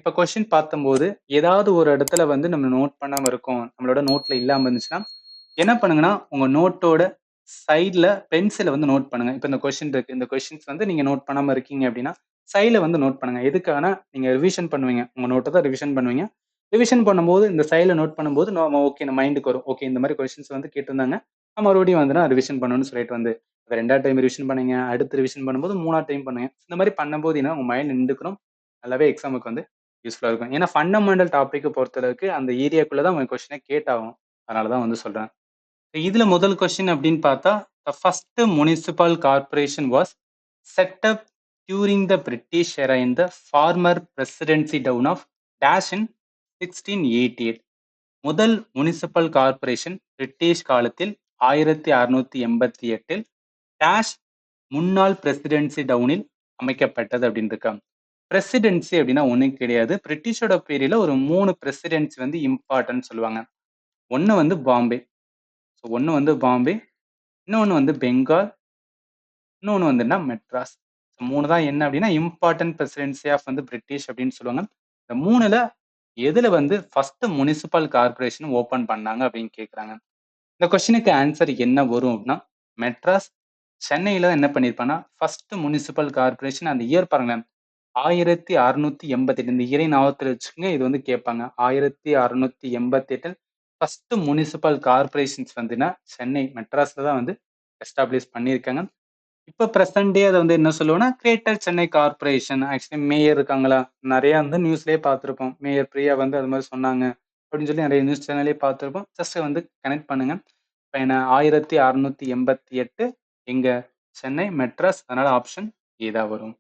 இப்ப கொஸ்டின் பார்த்தம்போது, ஏதாவது ஒரு இடத்துல வந்து நம்ம நோட் பண்ணாம இருக்கோம். நம்மளோட நோட்ல இல்லாம இருந்துச்சுன்னா, என்ன பண்ணுங்கன்னா, உங்க நோட்டோட சைட்ல பென்சில வந்து நோட் பண்ணுங்க. இப்ப இந்த கொஸ்டின் இருக்கு. இந்த கொஸ்டின்ஸ் வந்து நீங்க நோட் பண்ணாம இருக்கீங்க அப்படின்னா, சைட்ல வந்து நோட் பண்ணுங்க. எதுக்காகன்னா, நீங்க ரிவிஷன் பண்ணுவீங்க. உங்க நோட்ட தான் ரிவிஷன் பண்ணுவீங்க. ரிவிஷன் பண்ணும்போது இந்த சைட்ல நோட் பண்ணும்போது, நம்ம ஓகே நம்ம மைண்டுக்கு வரும். ஓகே இந்த மாரி கொஸ்டின்ஸ் வந்து கேட்டிருந்தாங்க. நான் மறுபடியும் வந்து நான் ரிவிஷன் பண்ணணும்னு சொல்லிட்டு வந்து, 2வது டைம் ரிவிஷன் பண்ணீங்க. அடுத்து ரிவிஷன் பண்ணும்போது 3வது டைம் பண்ணுங்க. இந்த மாரி பண்ணும்போது என்ன உங்க மைண்ட் நின்டுக்கும். நல்லாவே எக்ஸாமுக்கு வந்து யூஸ்ஃபுல்லா இருக்கும். ஏன்னா ஃபண்டமெண்டல் டாபிக்க பொறுத்தளவுக்கு அந்த ஏரியாக்குள்ள தான் உங்க கொஸ்டினே கேட்டாகும். அதனால தான் வந்து சொல்றேன். இதுல முதல் கொஸ்டின் அப்படின்னு பார்த்தா, "the first municipal corporation was set up during the British era in the former presidency town of dash in 1688." முதல் முனிசிபல் கார்ப்பரேஷன் பிரிட்டிஷ் காலத்தில் 1688 டேஷ் முன்னாள் பிரசிடென்சி டவுனில் அமைக்கப்பட்டது அப்படின்னு இருக்காங்க. பிரசிடென்சி அப்படின்னா ஒண்ணும் கிடையாது. பிரிட்டிஷோட பீரியட்ல ஒரு 3 பிரசிடென்சி வந்து இம்பார்ட்டன்ட்ன்னு சொல்லுவாங்க. ஒண்ணு வந்து பாம்பே. ஒண்ணு வந்து பாம்பே, இன்னொன்னு வந்து பெங்கால், இன்னொன்னு வந்துன்னா மெட்ராஸ். 3 தான் என்ன அப்படின்னா இம்பார்ட்டன்ட் பிரசிடென்சி ஆஃப் வந்து பிரிட்டிஷ் அப்படின்னு சொல்லுவாங்க. இந்த 3ல எதுல வந்து ஃபர்ஸ்ட் முனிசிபல் கார்ப்பரேஷன் ஓப்பன் பண்ணாங்க அப்படின்னு கேட்குறாங்க. இந்த கொஸ்டினுக்கு ஆன்சர் என்ன வரும் அப்படின்னா, மெட்ராஸ், சென்னையில தான் என்ன பண்ணியிருப்பாங்கன்னா, ஃபர்ஸ்ட் முனிசிபல் கார்ப்பரேஷன் அந்த இயர் பாருங்களேன். 1688 இந்த இயரை ஞாபகத்துல வச்சுக்கோங்க. இது வந்து கேட்பாங்க. 1688 ஃபர்ஸ்ட் முனிசிபல் கார்ப்பரேஷன்ஸ் வந்துன்னா, சென்னை மெட்ராஸ்ல தான் வந்து எஸ்டாப்ளிஷ் பண்ணியிருக்காங்க. இப்ப பிரசன்ட் டே அத வந்து என்ன சொல்லுவோம்னா, greater Chennai corporation. Actually mayor இருக்காங்களா, நெறைய வந்து நியூஸ்லயே பார்த்திருப்போம். மேயர் பிரியா வந்து அது மாரி சொன்னாங்க. அப்படின்னு சொல்லி நெறைய நியூஸ் சேனல்லயே பார்த்திருப்போம். ஜஸ்ட் வந்து கனெக்ட் பண்ணுங்க. இப்ப என்ன 1688 எங்க? சென்னை, மெட்ராஸ். அதனால ஆப்ஷன் ஏ தான் வரும்.